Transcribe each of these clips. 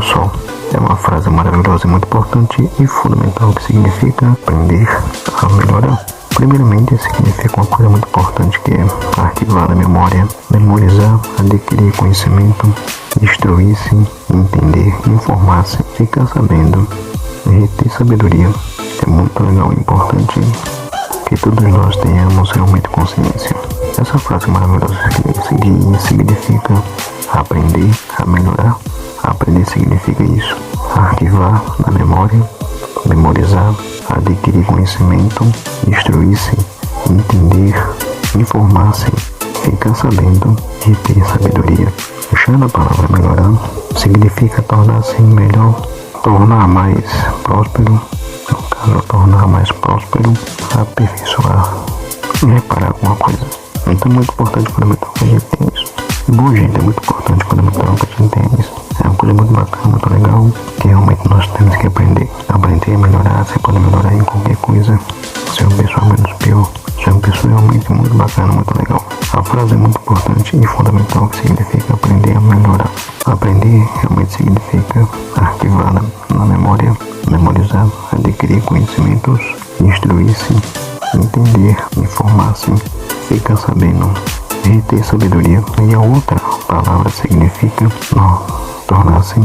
só. É uma frase maravilhosa e muito importante e fundamental que significa aprender a melhorar. Primeiramente, significa uma coisa muito importante que é arquivar na memória, memorizar, adquirir conhecimento, instruir-se, entender, informar-se, ficar sabendo, reter sabedoria. É muito legal e importante que todos nós tenhamos realmente consciência. Essa frase maravilhosa significa aprender a melhorar. Aprender significa isso: arquivar na memória, memorizar, adquirir conhecimento, instruir-se, entender, informar-se, ficar sabendo e ter sabedoria. Já na palavra melhorar, significa tornar-se melhor, tornar mais próspero, no caso, tornar mais próspero, aperfeiçoar, reparar alguma coisa. Então é muito importante e fundamental que a gente tenha isso. Bom, gente, é muito importante e fundamental que a gente tenha isso. É uma coisa muito bacana, muito legal, que realmente nós temos que aprender. Aprender a melhorar, você pode melhorar em qualquer coisa. Ser uma pessoa menos pior, ser uma pessoa realmente muito bacana, muito legal. A frase é muito importante e fundamental, que significa aprender a melhorar. Aprender realmente significa arquivar na memória, memorizar, adquirir conhecimentos, instruir-se, entender, informar-se, ficar sabendo, reter sabedoria. E a outra palavra significa tornar-se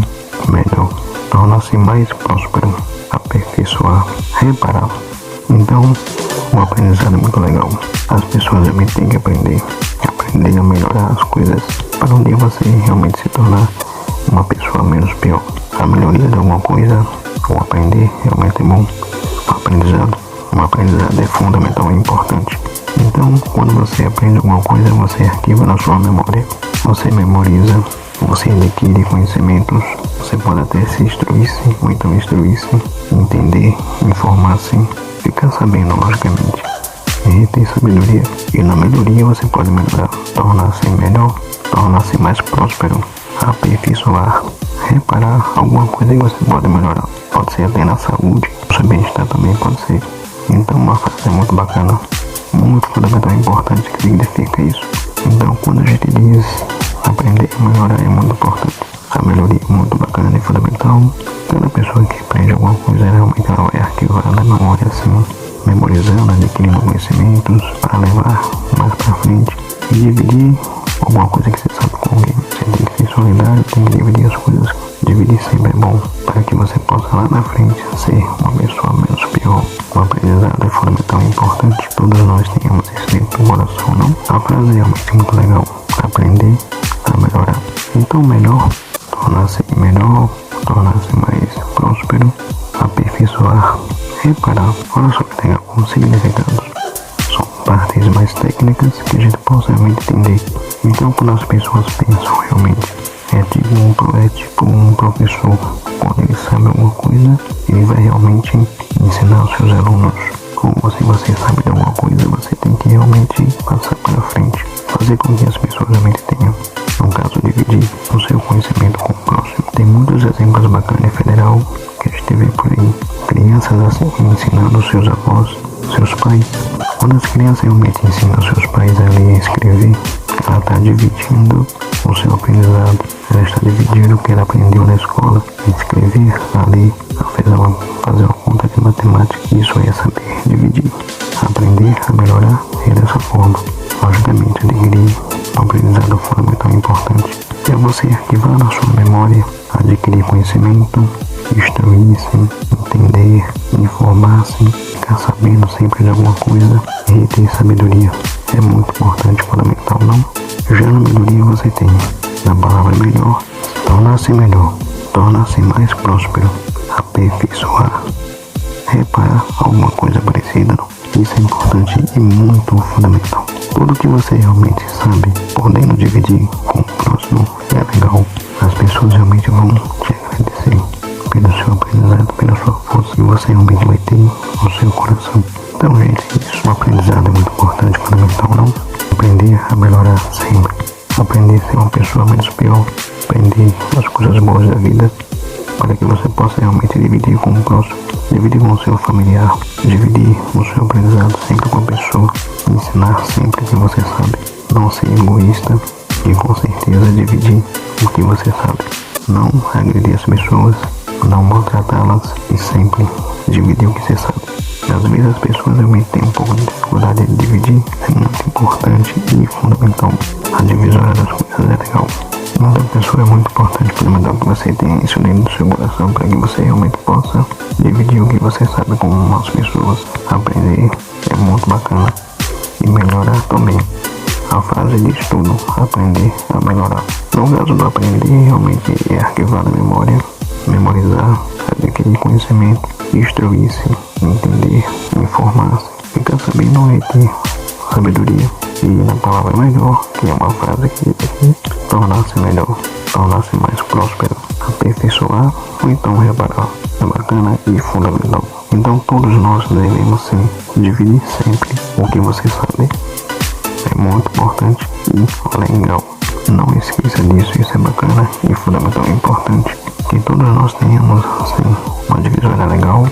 melhor, tornar-se mais próspero, aperfeiçoar, reparar. Então, o aprendizado é muito legal. As pessoas realmente têm que aprender a melhorar as coisas para um dia você realmente se tornar uma pessoa menos pior. A melhoria de alguma coisa, ou aprender, realmente é bom. O aprendizado é fundamental e importante. Então, quando você aprende alguma coisa, você arquiva na sua memória, você memoriza, você adquire conhecimentos, você pode até se instruir-se, ou então instruir-se, entender, informar-se, ficar sabendo, logicamente, reter sabedoria. E na melhoria você pode melhorar, tornar-se melhor, tornar-se mais próspero, aperfeiçoar, reparar alguma coisa que você pode melhorar. Pode ser até na saúde, o seu bem-estar também pode ser. Então uma frase é muito bacana, muito fundamental e importante, que significa isso. Então quando a gente diz aprender a melhorar, é muito importante. A melhoria é muito bacana e fundamental. Cada pessoa que aprende alguma coisa, realmente ela vai arquivar na memória, assim, memorizando, adquirindo conhecimentos para levar mais para frente e dividir alguma coisa que você sabe com alguém. Você tem que ser solidário, tem que dividir as coisas. Dividir sempre é bom para que você possa lá na frente ser uma pessoa menos pior. O aprendizado é fundamental e importante. Todos nós tenhamos isso dentro do coração, não? A frase é realmente muito legal. Aprender a melhorar. Então melhor, tornar-se melhor, tornar-se mais próspero, aperfeiçoar, reparar. Olha só que legal, com significados. São partes mais técnicas que a gente possa realmente entender. Então quando as pessoas pensam realmente, é tipo um professor, quando ele sabe alguma coisa, ele vai realmente ensinar aos seus alunos. Como se você sabe de alguma coisa, você tem que realmente passar para frente, fazer com que as pessoas realmente tenham, no caso, dividir o seu conhecimento com o próximo. Tem muitos exemplos bacanas em federal que a gente vê por aí. Crianças assim ensinando seus avós, seus pais. Quando as crianças realmente ensinam seus pais a ler e escrever, ela está dividindo o seu aprendizado. Ela está dividindo o que ela aprendeu na escola, a escrever, a ler, a fazer uma conta de matemática. Isso é saber dividir. Aprender a melhorar é dessa forma. Logicamente, adquirir um aprendizado fundamental e importante é você arquivar na sua memória, adquirir conhecimento, instruir-se, entender, informar-se, ficar sabendo sempre de alguma coisa e ter sabedoria. É muito importante, fundamental, não? Já na melhoria você tem, na palavra melhor, tornar-se melhor, tornar-se mais próspero, aperfeiçoar, reparar alguma coisa parecida, não? Isso é importante e muito fundamental. Tudo que você realmente sabe, podendo dividir com o próximo, é legal. As pessoas realmente vão te agradecer pelo seu aprendizado, pela sua força que você realmente vai ter no seu coração. Então, gente, isso, o aprendizado é muito importante, fundamental, não? Aprender a melhorar sempre. Aprender a ser uma pessoa menos pior. Aprender as coisas boas da vida, para que você possa realmente dividir com o próximo, dividir com o seu familiar, dividir o seu aprendizado sempre com a pessoa, ensinar sempre o que você sabe, não ser egoísta e com certeza dividir o que você sabe. não agredir as pessoas, não maltratá-las e sempre dividir o que você sabe. Às vezes as pessoas realmente têm um pouco de dificuldade de dividir, é muito importante e fundamental. A divisória das coisas é legal. Outra pessoa é muito importante, fundamental que você tenha isso dentro do seu coração para que você realmente possa dividir o que você sabe com as pessoas. Aprender é muito bacana e melhorar também. A frase diz tudo, aprender a melhorar. No caso do aprender, realmente é arquivar na memória, memorizar, adquirir conhecimento, instruir-se, entender, informar-se, ficar sabendo é ter sabedoria. E na palavra melhor, que é uma frase que diz aqui, tornar-se melhor, tornar-se mais próspero, aperfeiçoar ou então reparar. É bacana e fundamental. Então todos nós devemos sim dividir sempre o que você sabe. É muito importante e legal. Não esqueça disso, isso é bacana e fundamental e importante. Que todos nós tenhamos assim, uma divisória legal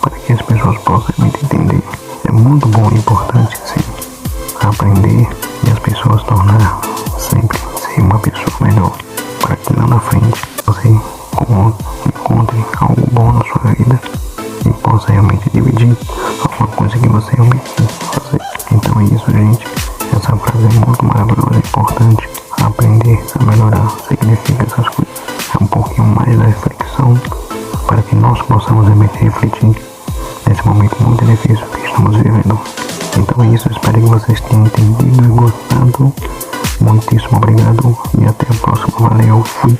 para que as pessoas possam realmente entender. É muito bom e importante sim aprender e as pessoas tornar sempre ser uma pessoa melhor para que lá na frente você encontre algo bom na sua vida e possa realmente dividir alguma coisa que você realmente quer fazer. Então é isso, gente. Essa frase é muito maravilhosa e importante. Aprender a melhorar significa essas coisas. É um pouquinho mais da reflexão para que nós possamos realmente refletir nesse momento muito difícil que estamos vivendo. Então é isso, espero que vocês tenham entendido e gostado. Muitíssimo obrigado e até a próxima. Valeu, fui.